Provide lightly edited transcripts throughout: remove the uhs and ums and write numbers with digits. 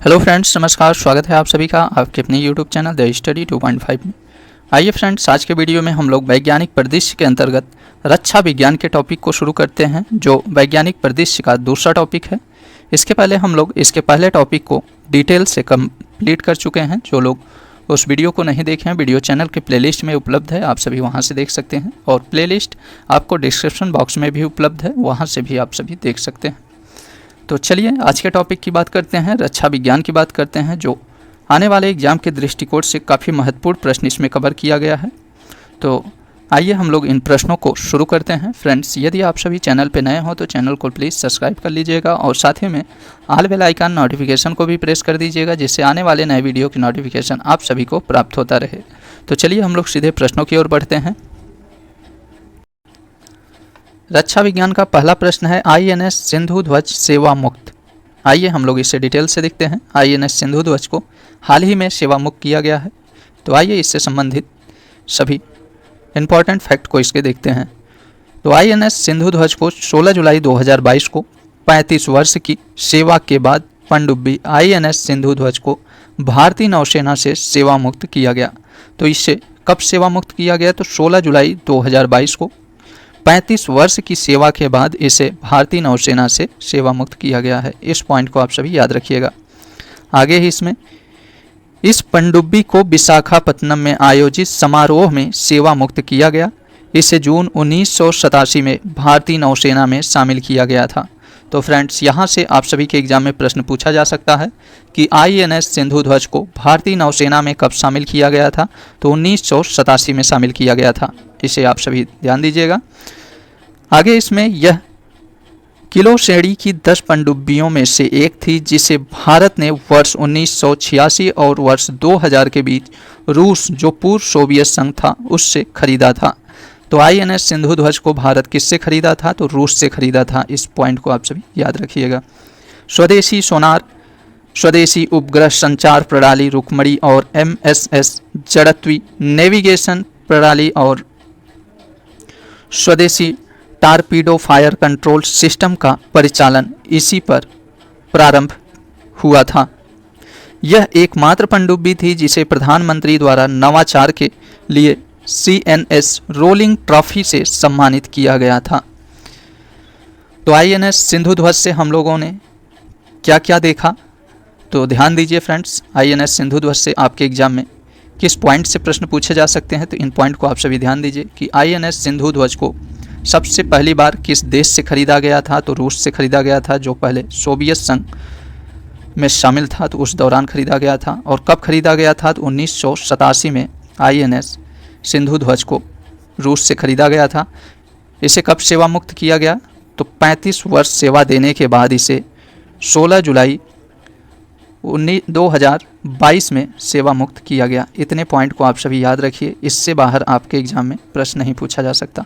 Hello friends, नमस्कार। स्वागत है आप सभी का आपके अपने यूट्यूब चैनल द स्टडी 2.5 में। आइए फ्रेंड्स, आज के वीडियो में हम लोग वैज्ञानिक परिदृश्य के अंतर्गत रक्षा विज्ञान के टॉपिक को शुरू करते हैं, जो वैज्ञानिक परिदृश्य का दूसरा टॉपिक है। इसके पहले हम लोग इसके पहले टॉपिक को डिटेल से कंप्लीट कर चुके हैं। जो लोग उस वीडियो को नहीं देखे हैं, वीडियो चैनल के प्लेलिस्ट में उपलब्ध है, आप सभी वहाँ से देख सकते हैं, और प्लेलिस्ट आपको डिस्क्रिप्शन बॉक्स में भी उपलब्ध है, वहाँ से भी आप सभी देख सकते हैं। तो चलिए आज के टॉपिक की बात करते हैं, रक्षा विज्ञान की बात करते हैं, जो आने वाले एग्जाम के दृष्टिकोण से काफ़ी महत्वपूर्ण प्रश्न इसमें कवर किया गया है। तो आइए हम लोग इन प्रश्नों को शुरू करते हैं। फ्रेंड्स, यदि आप सभी चैनल पे नए हो तो चैनल को प्लीज़ सब्सक्राइब कर लीजिएगा और साथ ही में ऑल बेल आइकन नोटिफिकेशन को भी प्रेस कर दीजिएगा, जिससे आने वाले नए वीडियो की नोटिफिकेशन आप सभी को प्राप्त होता रहे। तो चलिए हम लोग सीधे प्रश्नों की ओर बढ़ते हैं। रक्षा विज्ञान का पहला प्रश्न है, INS सिंधु ध्वज सेवा मुक्त। आइए हम लोग इसे डिटेल से देखते हैं। INS सिंधु ध्वज को हाल ही में सेवा मुक्त किया गया है। तो आइए इससे संबंधित सभी इम्पॉर्टेंट फैक्ट को इसके देखते हैं। तो INS सिंधु ध्वज को 16 जुलाई 2022 को 35 वर्ष की सेवा के बाद पनडुब्बी INS सिंधु ध्वज को भारतीय नौसेना से सेवा मुक्त किया गया। तो इससे कब सेवा मुक्त किया गया? तो 16 जुलाई 2022 को 35 वर्ष की सेवा के बाद इसे भारतीय नौसेना से सेवा मुक्त किया गया है। इस पॉइंट को आप सभी याद रखिएगा। आगे ही इसमें इस पनडुब्बी को विशाखापत्तनम में आयोजित समारोह में सेवा मुक्त किया गया। इसे जून 1987 में भारतीय नौसेना में शामिल किया गया था। तो फ्रेंड्स, यहाँ से आप सभी के एग्जाम में प्रश्न पूछा जा सकता है कि INS सिंधु ध्वज को भारतीय नौसेना में कब शामिल किया गया था? तो 1987 में शामिल किया गया था। इसे आप सभी ध्यान दीजिएगा। आगे इसमें यह किलो श्रेणी की 10 पनडुब्बियों में से एक थी, जिसे भारत ने वर्ष 1986 और वर्ष 2000 के बीच रूस, जो पूर्व सोवियत संघ था, उससे खरीदा था। तो INS सिंधु ध्वज को भारत किससे खरीदा था? तो रूस से खरीदा था। इस पॉइंट को आप सभी याद रखिएगा। स्वदेशी सोनार, स्वदेशी उपग्रह संचार प्रणाली रुकमणी और MSS जड़त्वी नेविगेशन प्रणाली और स्वदेशी टारपीडो फायर कंट्रोल सिस्टम का परिचालन इसी पर प्रारंभ हुआ था। यह एकमात्र पनडुब्बी थी जिसे प्रधानमंत्री द्वारा नवाचार के लिए CNS रोलिंग ट्रॉफी से सम्मानित किया गया था। तो INS सिंधु ध्वज से हम लोगों ने क्या क्या देखा? तो ध्यान दीजिए फ्रेंड्स, INS सिंधु ध्वज से आपके एग्जाम में किस पॉइंट से प्रश्न पूछे जा सकते हैं? तो इन पॉइंट को आप सभी ध्यान दीजिए कि INS सिंधु ध्वज को सबसे पहली बार किस देश से खरीदा गया था? तो रूस से खरीदा गया था, जो पहले सोवियत संघ में शामिल था। तो उस दौरान खरीदा गया था। और कब खरीदा गया था? तो 1987 में INS सिंधु ध्वज को रूस से खरीदा गया था। इसे कब सेवा मुक्त किया गया? तो 35 वर्ष सेवा देने के बाद इसे 16 जुलाई 2022 में सेवा मुक्त किया गया। इतने पॉइंट को आप सभी याद रखिए, इससे बाहर आपके एग्जाम में प्रश्न नहीं पूछा जा सकता।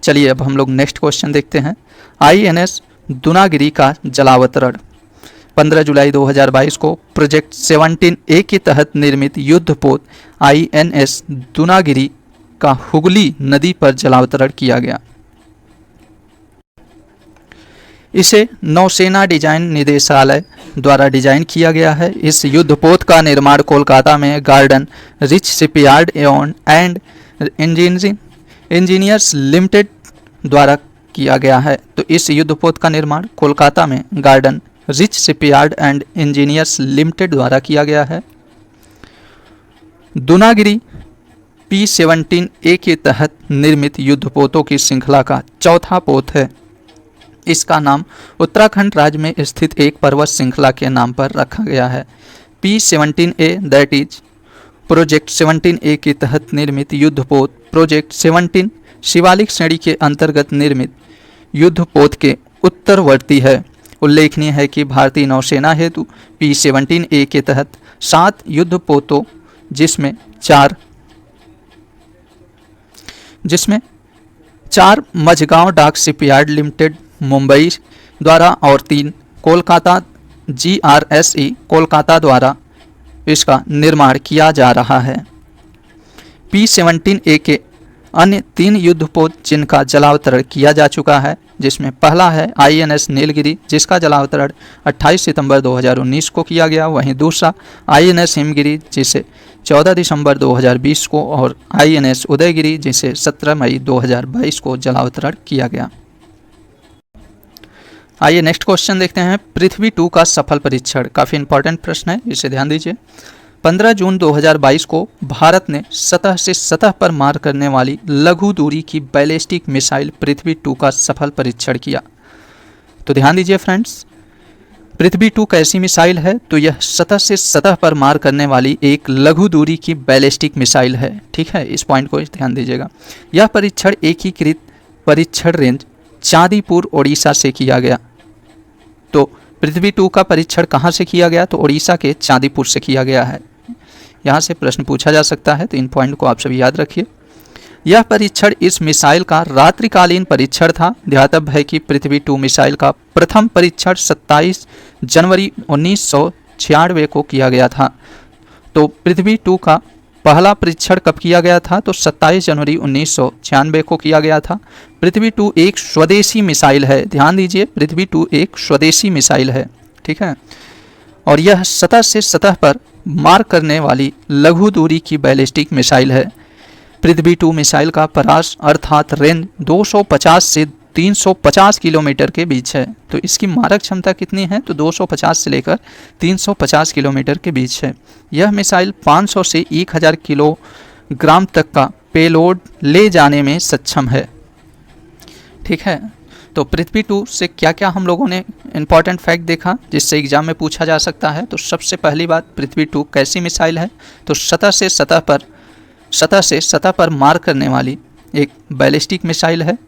चलिए अब हम लोग नेक्स्ट क्वेश्चन देखते हैं। INS दुनागिरी का जलावतरण 15 जुलाई 2022 को प्रोजेक्ट 17A के तहत निर्मित युद्धपोत INS दुनागिरी का हुगली नदी पर जलावतरण किया गया। इसे नौसेना डिजाइन निदेशालय द्वारा डिजाइन किया गया है। इस युद्धपोत का निर्माण कोलकाता में garden rich shipyard and engineers limited द्वारा किया गया है। तो इस युद्धपोत का निर्माण कोलकाता में garden rich shipyard and engineers limited द्वारा किया गया है। दुनागिरी P-17A के तहत निर्मित युद्धपोतों की श्रृंखला का चौथा पोत है। इसका नाम उत्तराखंड राज्य में स्थित एक पर्वत श्रृंखला के नाम पर रखा गया है। P-17A that is project 17A के तहत निर्मित युद्धपोत प्रोजेक्ट 17 शिवालिक श्रेणी के अंतर्गत निर्मित युद्धपोत के उत्तरवर्ती है। उल्लेखनीय है कि भारतीय नौसेना हेतु P-17A के तहत 7 युद्धपोतों, जिसमें चार मझगांव डाक शिपयार्ड लिमिटेड मुंबई द्वारा और 3 कोलकाता GRSE कोलकाता द्वारा इसका निर्माण किया जा रहा है। P-17A के अन्य 3 युद्धपोत जिनका जलावतरण किया जा चुका है, जिसमें पहला है INS नीलगिरी जिसका जलावतरण 28 सितंबर 2019 को किया गया, वहीं दूसरा INS हिमगिरी जिसे 14 दिसंबर 2020 को और INS उदयगिरी जिसे 17 मई 2022 को जलावतरण किया गया। आइए नेक्स्ट क्वेश्चन देखते हैं। पृथ्वी 2 का सफल परीक्षण, काफ़ी इंपॉर्टेंट प्रश्न है, इसे ध्यान दीजिए। 15 जून 2022 को भारत ने सतह से सतह पर मार करने वाली लघु दूरी की बैलिस्टिक मिसाइल पृथ्वी 2 का सफल परीक्षण किया। तो ध्यान दीजिए फ्रेंड्स, पृथ्वी 2 कैसी मिसाइल है? तो यह सतह से सतह पर मार करने वाली एक लघु दूरी की बैलिस्टिक मिसाइल है। ठीक है, इस पॉइंट को ध्यान दीजिएगा। यह परीक्षण एकीकृत परीक्षण रेंज चांदीपुर ओडिशा से किया गया। तो पृथ्वी 2 का परीक्षण कहाँ से किया गया? तो ओडिशा के चांदीपुर से किया गया है। यहाँ से प्रश्न पूछा जा सकता है, तो इन पॉइंट को आप सभी याद रखिए। यह परीक्षण इस मिसाइल का रात्रिकालीन परीक्षण था। ध्यातव्य है कि पृथ्वी 2 मिसाइल का प्रथम परीक्षण 27 जनवरी 1996 को किया गया था। तो पृथ्वी 2 का पहला परीक्षण कब किया गया था? तो 27 जनवरी 1996 को किया गया था। पृथ्वी 2 एक स्वदेशी मिसाइल है, ध्यान दीजिए, पृथ्वी 2 एक स्वदेशी मिसाइल है। ठीक है, और यह सतह से सतह पर मार करने वाली लघु दूरी की बैलिस्टिक मिसाइल है। पृथ्वी 2 मिसाइल का परास अर्थात रेंज 250 से 350 किलोमीटर के बीच है। तो इसकी मारक क्षमता कितनी है? तो 250 से लेकर 350 किलोमीटर के बीच है। यह मिसाइल 500 से 1000 किलोग्राम तक का पेलोड ले जाने में सक्षम है। ठीक है, तो पृथ्वी 2 से क्या क्या हम लोगों ने इंपॉर्टेंट फैक्ट देखा जिससे एग्जाम में पूछा जा सकता है। तो सबसे पहली बात, पृथ्वी 2 कैसी मिसाइल है? तो सतह से सतह पर मार करने वाली एक बैलिस्टिक मिसाइल है,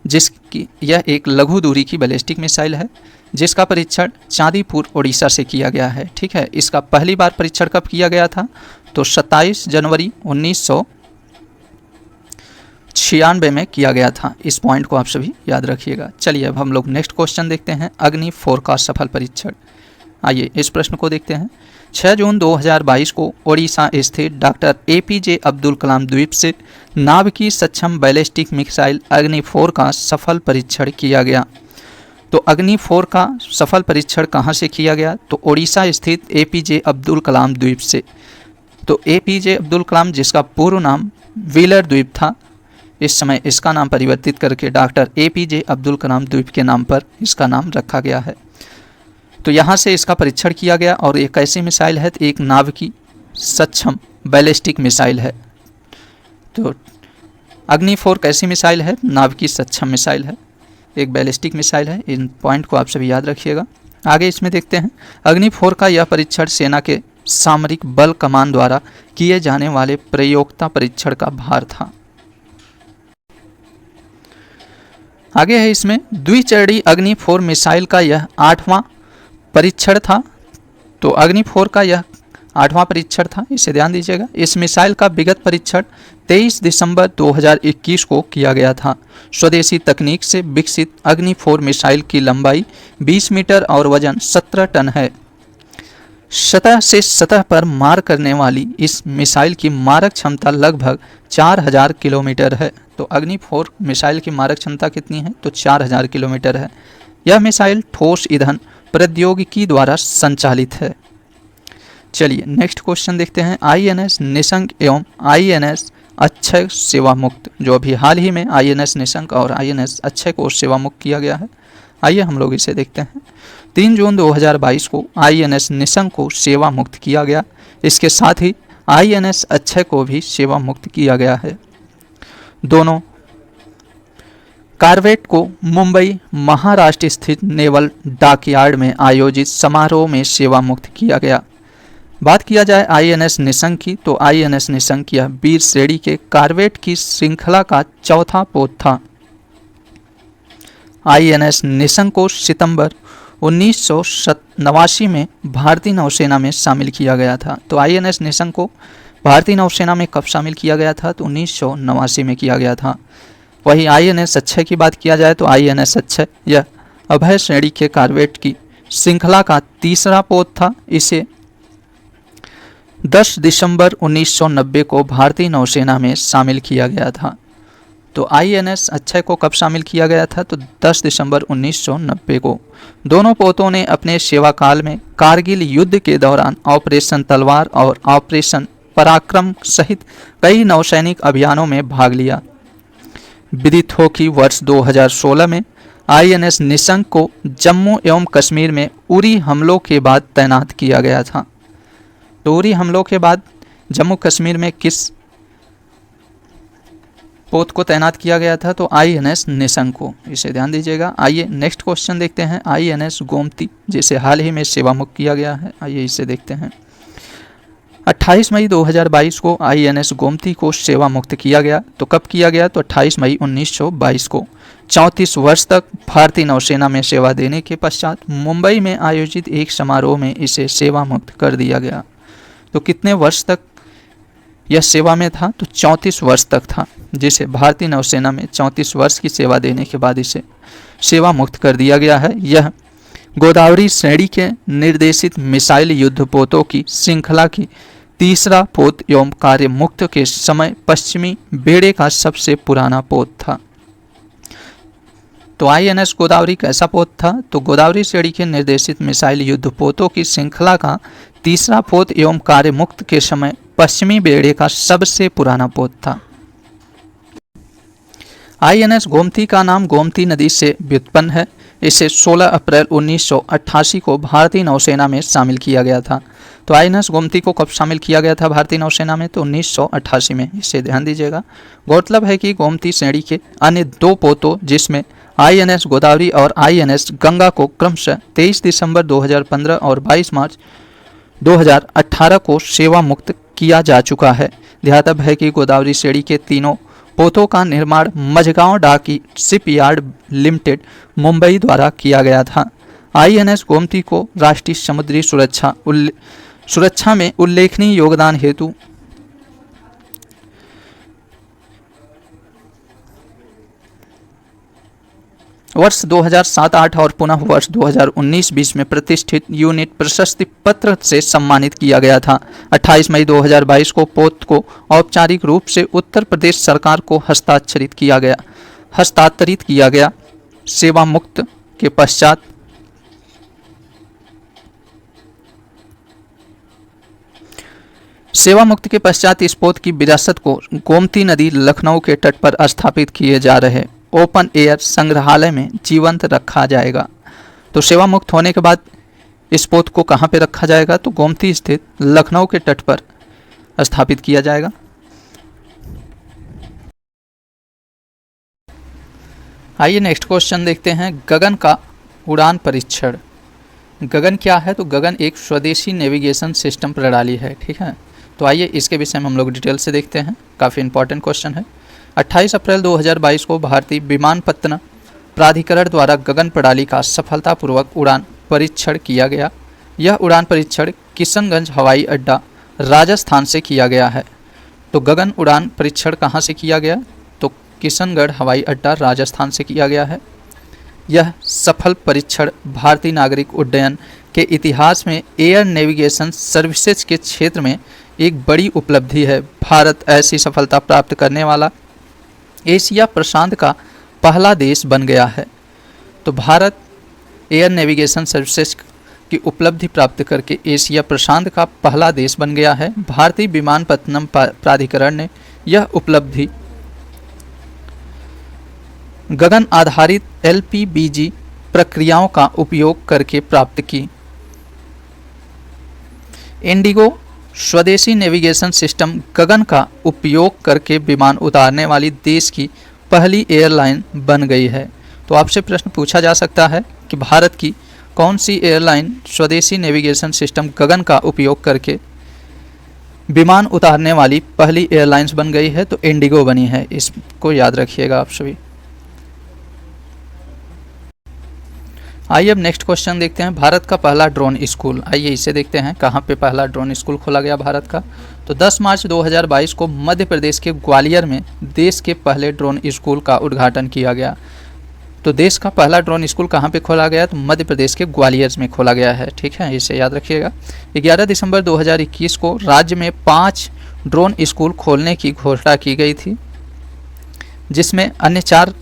जिसकी यह एक लघु दूरी की बैलिस्टिक मिसाइल है जिसका परीक्षण चांदीपुर ओडिशा से किया गया है। ठीक है, इसका पहली बार परीक्षण कब किया गया था? तो 27 जनवरी 1996 में किया गया था। इस पॉइंट को आप सभी याद रखिएगा। चलिए अब हम लोग नेक्स्ट क्वेश्चन देखते हैं, अग्नि 4 का सफल परीक्षण। आइए इस प्रश्न को देखते हैं। 6 जून 2022 को ओडिशा स्थित डॉक्टर APJ अब्दुल कलाम द्वीप से नाभिकीय सक्षम बैलिस्टिक मिसाइल अग्नि 4 का सफल परीक्षण किया गया। तो अग्नि 4 का सफल परीक्षण कहाँ से किया गया? तो ओडिशा स्थित APJ अब्दुल कलाम द्वीप से। तो APJ अब्दुल कलाम जिसका पूर्व नाम व्हीलर द्वीप था, इस समय इसका नाम परिवर्तित करके डॉक्टर APJ अब्दुल कलाम द्वीप के नाम पर इसका नाम रखा गया है। तो यहाँ से इसका परीक्षण किया गया और एक ऐसी मिसाइल है, एक नाभिकीय सक्षम बैलिस्टिक मिसाइल है। तो अग्नि 4 कैसी मिसाइल है? नाभिकीय सक्षम मिसाइल है, एक बैलिस्टिक मिसाइल है। इन पॉइंट को आप सभी याद रखिएगा। आगे इसमें देखते हैं, अग्नि 4 का यह परीक्षण सेना के सामरिक बल कमान द्वारा किए जाने वाले प्रयोक्ता परीक्षण का भार था। आगे है इसमें द्विचरणीय अग्नि 4 मिसाइल का यह 8वां परीक्षण था। तो अग्नि 4 का यह 8वां परीक्षण था, इसे ध्यान दीजिएगा। इस मिसाइल का विगत परीक्षण 23 दिसंबर 2021 को किया गया था। स्वदेशी तकनीक से विकसित अग्नि 4 मिसाइल की लंबाई 20 मीटर और वजन 17 टन है। सतह से सतह पर मार करने वाली इस मिसाइल की मारक क्षमता लगभग 4000 किलोमीटर है। तो अग्नि 4 मिसाइल की मारक क्षमता कितनी है? तो 4000 किलोमीटर है। यह मिसाइल ठोस ईंधन प्रौद्योगिकी द्वारा संचालित है। चलिए नेक्स्ट क्वेश्चन देखते हैं, INS निशंक एवं INS अक्षय सेवा मुक्त। जो अभी हाल ही में INS निशंक और INS अक्षय को सेवा मुक्त किया गया है, आइए हम लोग इसे देखते हैं। 3 जून 2022 को INS निशंक को सेवा मुक्त किया गया। इसके साथ ही INS अक्षय को भी सेवा मुक्त किया गया है। दोनों कॉर्वेट को मुंबई महाराष्ट्र स्थित नेवल डॉकयार्ड में आयोजित समारोह में सेवा मुक्त किया गया। बात किया जाए INS निशंक की, तो INS निशंक यह वीर श्रेणी के कॉर्वेट की श्रृंखला का चौथा पोत था। INS निशंक को सितंबर 1989 में भारतीय नौसेना में शामिल किया गया था। तो INS निशंक को भारतीय नौसेना में कब शामिल किया गया था? तो 1989 में किया गया था। वही INS अक्षय की बात किया जाए तो INS अक्षय यह अभय श्रेणी के कॉर्वेट की श्रृंखला का तीसरा पोत था। इसे 10 दिसंबर 1990 को भारतीय नौसेना में शामिल किया गया था। तो INS अक्षय को कब शामिल किया गया था? तो 10 दिसंबर 1990 को। दोनों पोतों ने अपने सेवा काल में कारगिल युद्ध के दौरान ऑपरेशन तलवार और ऑपरेशन पराक्रम सहित कई नौसैनिक अभियानों में भाग लिया। विदित हो कि वर्ष 2016 में INS निशंक को जम्मू एवं कश्मीर में उरी हमलों के बाद तैनात किया गया था। तो उरी हमलों के बाद जम्मू कश्मीर में किस पोत को तैनात किया गया था? तो INS निशंक को, इसे ध्यान दीजिएगा। आइए नेक्स्ट क्वेश्चन देखते हैं। INS गोमती जिसे हाल ही में सेवा मुक्त किया गया है, आइए इसे देखते हैं। 28 मई 2022 को INS गोमती को सेवा मुक्त किया गया। तो कब किया गया? तो 28 मई 1922 को। 34 वर्ष तक भारतीय नौसेना में सेवा देने के पश्चात मुंबई में आयोजित एक समारोह में इसे सेवा मुक्त कर दिया गया। तो कितने वर्ष तक यह सेवा में था? तो 34 वर्ष तक था, जिसे भारतीय नौसेना में 34 वर्ष की सेवा देने के बाद इसे सेवा मुक्त कर दिया गया है। यह गोदावरी श्रेणी के निर्देशित मिसाइल युद्ध पोतों की श्रृंखला की तीसरा पोत एवं कार्य मुक्त के समय पश्चिमी बेड़े का सबसे पुराना पोत था। तो INS गोदावरी कैसा पोत था? तो गोदावरी श्रेणी के निर्देशित मिसाइल युद्ध पोतों की श्रृंखला का तीसरा पोत एवं कार्य मुक्त के समय पश्चिमी बेड़े का सबसे पुराना पोत था। INS गोमती का नाम गोमती नदी से व्युत्पन्न है। इसे 16 अप्रैल 1988 को भारतीय नौसेना में शामिल किया गया था। तो INS गोमती को कब शामिल किया गया था भारतीय नौसेना में? तो 1988 में, इसे ध्यान दीजिएगा। गौरतलब है कि गोमती श्रेणी के अन्य दो पोतों जिसमें INS गोदावरी और INS गंगा को क्रमशः 23 दिसंबर 2015 और 22 मार्च 2018 को सेवा मुक्त किया जा चुका है। ध्यातव्य है कि गोदावरी श्रेणी के तीनों पोतों का निर्माण मझगांव डाकी शिपयार्ड लिमिटेड मुंबई द्वारा किया गया था। INS गोमती को राष्ट्रीय समुद्री सुरक्षा में उल्लेखनीय योगदान हेतु वर्ष 2007-8 और पुनः वर्ष 2019-20 में प्रतिष्ठित यूनिट प्रशस्ति पत्र से सम्मानित किया गया था। 28 मई 2022 को पोत को औपचारिक रूप से उत्तर प्रदेश सरकार को हस्तांतरित किया गया। सेवा मुक्त के पश्चात इस पोत की विरासत को गोमती नदी लखनऊ के तट पर स्थापित किए जा रहे ओपन एयर संग्रहालय में जीवंत रखा जाएगा। तो सेवा मुक्त होने के बाद इस पोत को कहाँ पे रखा जाएगा? तो गोमती स्थित लखनऊ के तट पर स्थापित किया जाएगा। आइए नेक्स्ट क्वेश्चन देखते हैं। गगन का उड़ान परीक्षण। गगन क्या है? तो गगन एक स्वदेशी नेविगेशन सिस्टम प्रणाली है, ठीक है। तो आइए इसके विषय में हम लोग डिटेल से देखते हैं, काफ़ी इंपॉर्टेंट क्वेश्चन है। 28 अप्रैल 2022 को भारतीय विमानपत्तन प्राधिकरण द्वारा गगन प्रणाली का सफलतापूर्वक उड़ान परीक्षण किया गया। यह उड़ान परीक्षण किशनगंज हवाई अड्डा राजस्थान से किया गया है। तो गगन उड़ान परीक्षण कहाँ से किया गया? तो किशनगढ़ हवाई अड्डा राजस्थान से किया गया है। यह सफल परीक्षण भारतीय नागरिक उड्डयन के इतिहास में एयर नेविगेशन सर्विसेज के क्षेत्र में एक बड़ी उपलब्धि है। भारत ऐसी सफलता प्राप्त करने वाला एशिया प्रशांत का पहला देश बन गया है। तो भारत एयर नेविगेशन सर्विसेज की उपलब्धि प्राप्त करके एशिया प्रशांत का पहला देश बन गया है। भारतीय विमानपत्तनम प्राधिकरण ने यह उपलब्धि गगन आधारित LPBG प्रक्रियाओं का उपयोग करके प्राप्त की। इंडिगो स्वदेशी नेविगेशन सिस्टम गगन का उपयोग करके विमान उतारने वाली देश की पहली एयरलाइन बन गई है। तो आपसे प्रश्न पूछा जा सकता है कि भारत की कौन सी एयरलाइन स्वदेशी नेविगेशन सिस्टम गगन का उपयोग करके विमान उतारने वाली पहली एयरलाइंस बन गई है? तो इंडिगो बनी है, इसको याद रखिएगा आप सभी। आइए अब नेक्स्ट क्वेश्चन देखते हैं। भारत का पहला ड्रोन स्कूल, आइए इसे देखते हैं कहाँ पे पहला ड्रोन स्कूल खोला गया भारत का। तो 10 मार्च 2022 को मध्य प्रदेश के ग्वालियर में देश के पहले ड्रोन स्कूल का उद्घाटन किया गया। तो देश का पहला ड्रोन स्कूल कहाँ पे खोला गया? तो मध्य प्रदेश के ग्वालियर में खोला गया है, ठीक है, इसे याद रखिएगा। 11 दिसंबर 2021 को राज्य में 5 ड्रोन स्कूल खोलने की घोषणा की गई थी। जिसमें अन्य 4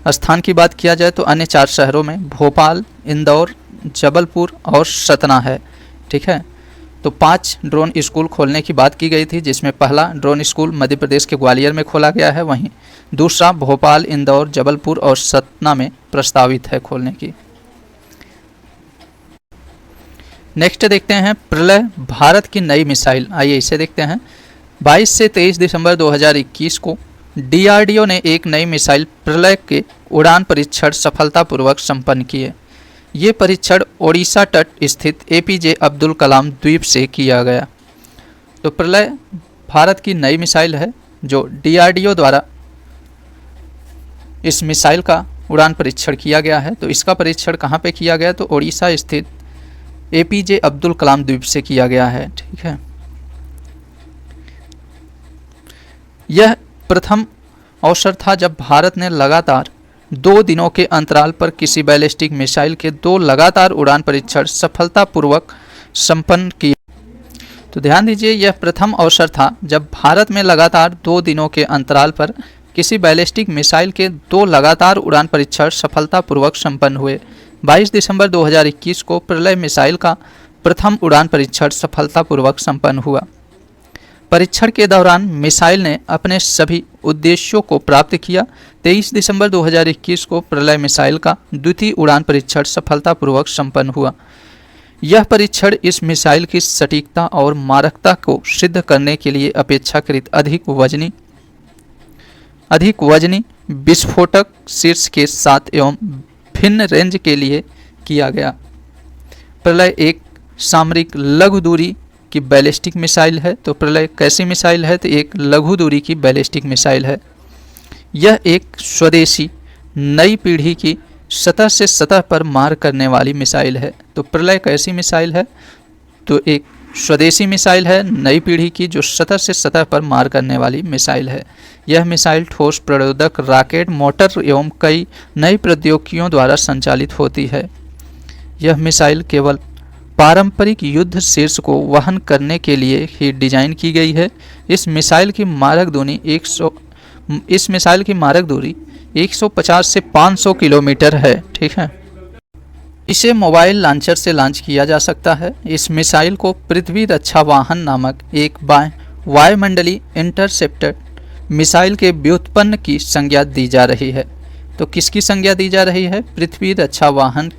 स्थान की बात किया जाए तो अन्य 4 शहरों में भोपाल, इंदौर, जबलपुर और सतना है। ठीक है, तो 5 ड्रोन स्कूल खोलने की बात की गई थी, जिसमें पहला ड्रोन स्कूल मध्य प्रदेश के ग्वालियर में खोला गया है, वहीं दूसरा भोपाल, इंदौर, जबलपुर और सतना में प्रस्तावित है खोलने की। नेक्स्ट देखते हैं प्रलय भारत की नई मिसाइल। आइए इसे देखते हैं। 22 से 23 दिसंबर 2021 को डीआरडीओ ने एक नई मिसाइल प्रलय के उड़ान परीक्षण सफलतापूर्वक संपन्न किए। ये परीक्षण ओडिशा तट स्थित एपीजे अब्दुल कलाम द्वीप से किया गया। तो प्रलय भारत की नई मिसाइल है जो डीआरडीओ द्वारा इस मिसाइल का उड़ान परीक्षण किया गया है। तो इसका परीक्षण कहाँ पे किया गया? तो ओडिशा स्थित एपीजे अब्दुल कलाम द्वीप से किया गया है। ठीक है, यह प्रथम अवसर था जब भारत ने लगातार 2 दिनों के अंतराल पर किसी बैलिस्टिक मिसाइल के 2 लगातार उड़ान परीक्षण सफलतापूर्वक संपन्न किए। तो ध्यान दीजिए, यह प्रथम अवसर था जब भारत में लगातार 2 दिनों के अंतराल पर किसी बैलिस्टिक मिसाइल के 2 लगातार उड़ान परीक्षण सफलतापूर्वक संपन्न हुए। 22 दिसंबर 2021 को प्रलय मिसाइल का प्रथम उड़ान परीक्षण सफलतापूर्वक संपन्न हुआ। परीक्षण के दौरान मिसाइल ने अपने सभी उद्देश्यों को प्राप्त किया। 23 दिसंबर 2021 को प्रलय मिसाइल का द्वितीय उड़ान परीक्षण सफलतापूर्वक संपन्न हुआ। यह परीक्षण इस मिसाइल की सटीकता और मारकता को सिद्ध करने के लिए अपेक्षाकृत अधिक वजनी विस्फोटक शीर्ष के साथ एवं भिन्न रेंज के लिए किया गया। प्रलय एक सामरिक लघु दूरी की बैलिस्टिक मिसाइल है। तो प्रलय कैसी मिसाइल है? तो एक लघु दूरी की बैलिस्टिक मिसाइल है। यह एक स्वदेशी नई पीढ़ी की सतह से सतह पर मार करने वाली मिसाइल है। तो प्रलय कैसी मिसाइल है? तो एक स्वदेशी मिसाइल है, नई पीढ़ी की, जो सतह से सतह पर मार करने वाली मिसाइल है। यह मिसाइल ठोस प्रतिरोधक रॉकेट मोटर एवं कई नई प्रौद्योगिकियों द्वारा संचालित होती है। यह मिसाइल केवल पारंपरिक युद्ध शीर्ष को वहन करने के लिए ही डिजाइन की गई है। इस मिसाइल की मारक दूरी 150 से 500 किलोमीटर है। ठीक है, इसे मोबाइल लॉन्चर से लॉन्च किया जा सकता है। इस मिसाइल को पृथ्वी रक्षा वाहन नामक एक वायुमंडलीय इंटरसेप्टर मिसाइल के व्युत्पन्न की संज्ञा दी जा रही है। तो किसकी संज्ञा दी जा रही है? पृथ्वी रक्षा वाहन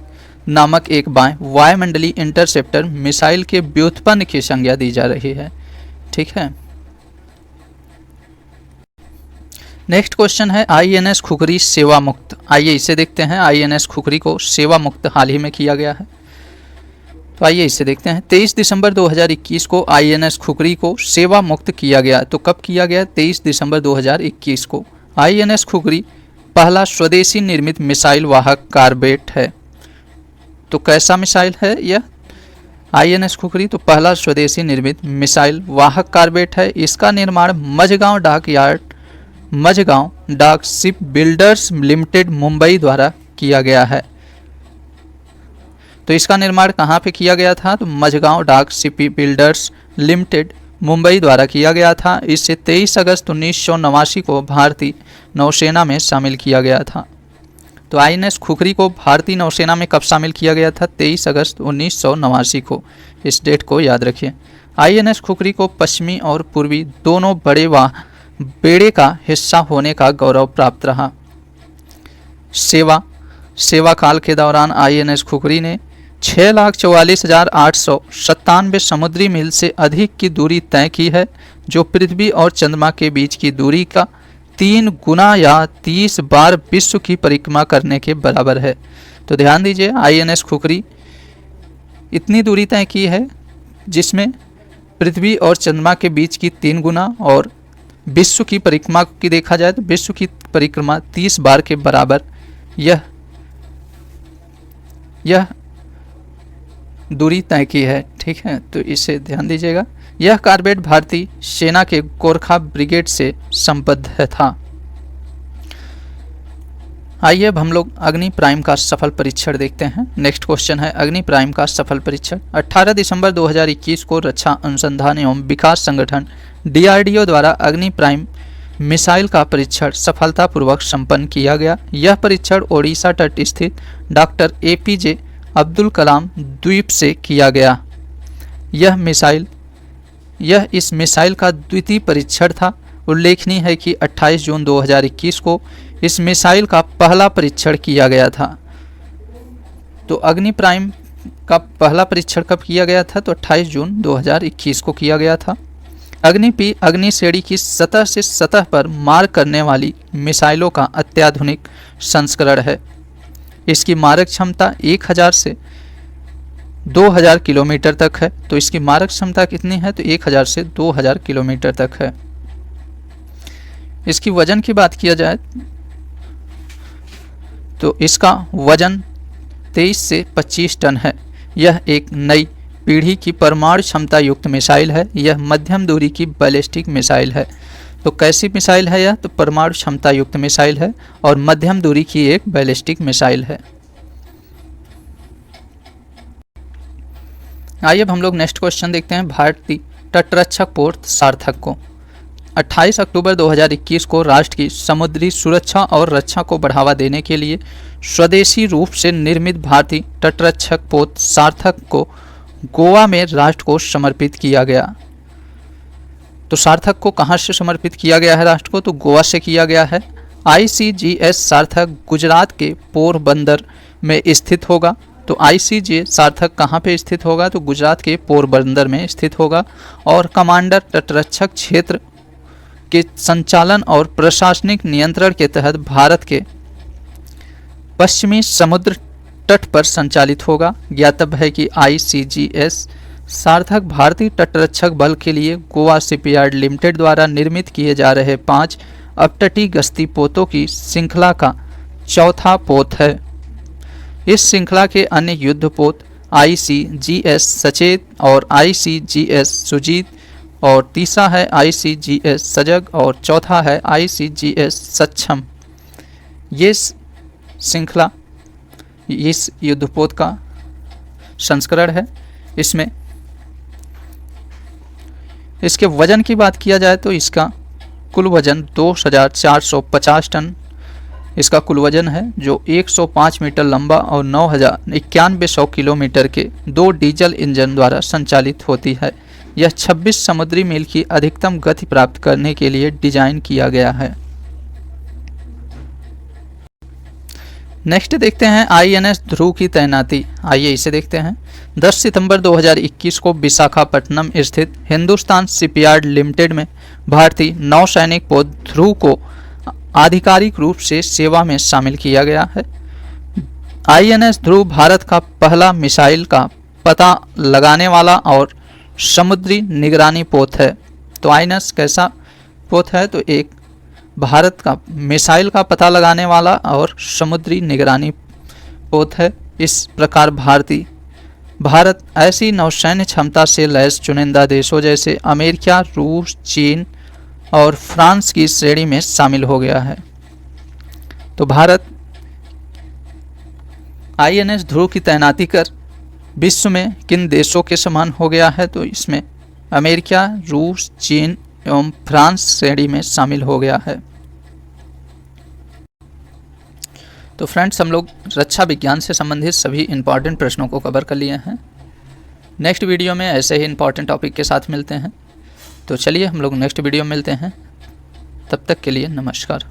नामक एक वायुमंडलीय इंटरसेप्टर मिसाइल के व्युत्पन्न की संज्ञा दी जा रही है। ठीक है, नेक्स्ट क्वेश्चन है आईएनएस खुखरी सेवा मुक्त। आइए इसे देखते हैं। आईएनएस खुखरी को सेवा मुक्त हाल ही में किया गया है। तो आइए इसे देखते हैं। 23 दिसंबर 2021 को आईएनएस खुखरी को सेवा मुक्त किया गया। तो कब किया गया? 23 दिसंबर 2021 को। आईएनएस खुखरी पहला स्वदेशी निर्मित मिसाइल वाहक कारबेट है। तो कैसा मिसाइल है यह? आईएनएस खुखरी तो पहला स्वदेशी निर्मित मिसाइल वाहक कारबेट है। इसका निर्माण मझगांव डाक शिप बिल्डर्स लिमिटेड मुंबई द्वारा किया गया है। तो इसका निर्माण कहाँ पे किया गया था? तो मझगांव डाक शिप बिल्डर्स लिमिटेड मुंबई द्वारा किया गया था। इसे 23 अगस्त 1989 को भारतीय नौसेना में शामिल किया गया था। तो आईएनएस खुखरी को भारतीय नौसेना में कब शामिल किया गया था? 23 अगस्त 1989 को। इस डेट को याद रखिए। आईएनएस खुखरी को पश्चिमी और पूर्वी दोनों बड़े बेड़े का हिस्सा होने का गौरव प्राप्त रहा। सेवा काल के दौरान आईएनएस खुखरी ने 6,44,897 समुद्री मील से अधिक की दूरी तय की है, जो पृथ्वी और चंद्रमा के बीच की दूरी का 3 गुना या 30 बार विश्व की परिक्रमा करने के बराबर है। तो ध्यान दीजिए, आईएनएस खुखरी इतनी दूरी तय की है जिसमें पृथ्वी और चंद्रमा के बीच की 3 गुना और विश्व की परिक्रमा की देखा जाए तो विश्व की परिक्रमा 30 बार के बराबर यह दूरी तय की है। ठीक है, तो इसे ध्यान दीजिएगा। यह कारबेट भारतीय सेना के गोरखा ब्रिगेड से संबद्ध था। आइए अब हम लोग अग्नि प्राइम का सफल परीक्षण देखते हैं। नेक्स्ट क्वेश्चन है अग्नि प्राइम का सफल परीक्षण। 18 दिसंबर 2021 को रक्षा अनुसंधान एवं विकास संगठन डीआरडीओ द्वारा अग्नि प्राइम मिसाइल का परीक्षण सफलतापूर्वक संपन्न किया गया। यह परीक्षण ओडिशा तट स्थित डॉक्टर APJ अब्दुल कलाम द्वीप से किया गया। यह इस मिसाइल का द्वितीय परीक्षण था। उल्लेखनीय है कि 28 जून 2021 को इस मिसाइल का पहला परीक्षण किया गया था। तो अग्नि प्राइम का पहला परीक्षण कब किया गया था? तो 28 जून 2021 को किया गया था। अग्नि श्रेणी की सतह से सतह पर मार करने वाली मिसाइलों का अत्याधुनिक संस्करण है। इसकी मारक क्षमता 1000 से 2000 किलोमीटर तक है। तो इसकी मारक क्षमता कितनी है? तो 1000 से 2000 किलोमीटर तक है। इसकी वजन की बात किया जाए तो इसका वजन 23 से 25 टन है। यह एक नई पीढ़ी की परमाणु क्षमता युक्त मिसाइल है। यह मध्यम दूरी की बैलिस्टिक मिसाइल है। तो कैसी मिसाइल है यह? तो परमाणु क्षमता युक्त मिसाइल है और मध्यम दूरी की एक बैलिस्टिक मिसाइल है। आइए अब हम लोग नेक्स्ट क्वेश्चन देखते हैं। भारतीय तटरक्षक पोत सार्थक को 28 अक्टूबर 2021 को राष्ट्र की समुद्री सुरक्षा और रक्षा को बढ़ावा देने के लिए स्वदेशी रूप से निर्मित भारतीय तटरक्षक पोत सार्थक को गोवा में राष्ट्र को समर्पित किया गया। तो सार्थक को कहाँ से समर्पित किया गया है राष्ट्र को? तो गोवा से किया गया है। ICGS सार्थक गुजरात के पोरबंदर में स्थित होगा। तो ICGS सार्थक कहाँ पे स्थित होगा? तो गुजरात के पोरबंदर में स्थित होगा। और कमांडर तटरक्षक क्षेत्र के संचालन और प्रशासनिक नियंत्रण के तहत भारत के पश्चिमी समुद्र तट पर संचालित होगा। ज्ञातव्य है कि ICGS सार्थक भारतीय तटरक्षक बल के लिए गोवा शिपयार्ड लिमिटेड द्वारा निर्मित किए जा रहे 5 अपतटीय गश्ती पोतों की श्रृंखला का चौथा पोत है। इस श्रृंखला के अन्य युद्ध पोत ICGS सचेत और ICGS सुजीत और तीसरा है ICGS सजग और चौथा है ICGS सक्षम। ये श्रृंखला इस युद्धपोत का संस्करण है। इसमें इसके वजन की बात किया जाए तो इसका कुल वजन 2450 टन इसका कुल वजन है, जो 105 मीटर लंबा और 9100 किलोमीटर के 2 डीजल इंजन द्वारा संचालित होती है। यह 26 समुद्री मील की अधिकतम गति प्राप्त करने के लिए डिजाइन किया गया है। नेक्स्ट देखते हैं INS ध्रुव की तैनाती। आइए इसे देखते हैं। 10 सितंबर 2021 को विशाखापट्टनम स्थित हिंदुस्तान शिपयार्ड लिमिटेड में भारतीय नौसैनिक पोत ध्रुव को आधिकारिक रूप से सेवा में शामिल किया गया है। INS ध्रुव भारत का पहला मिसाइल का पता लगाने वाला और समुद्री निगरानी पोत है। तो INS कैसा पोत है? तो एक भारत का मिसाइल का पता लगाने वाला और समुद्री निगरानी पोत है। इस प्रकार भारत ऐसी नौसैन्य क्षमता से लैस चुनिंदा देशों जैसे अमेरिका, रूस, चीन और फ्रांस की श्रेणी में शामिल हो गया है। तो भारत INS ध्रुव की तैनाती कर विश्व में किन देशों के समान हो गया है? तो इसमें अमेरिका, रूस, चीन एवं फ्रांस श्रेणी में शामिल हो गया है। तो फ्रेंड्स, हम लोग रक्षा विज्ञान से संबंधित सभी इंपॉर्टेंट प्रश्नों को कवर कर लिए हैं। नेक्स्ट वीडियो में ऐसे ही इंपॉर्टेंट टॉपिक के साथ मिलते हैं। तो चलिए हम लोग नेक्स्ट वीडियो में मिलते हैं। तब तक के लिए नमस्कार।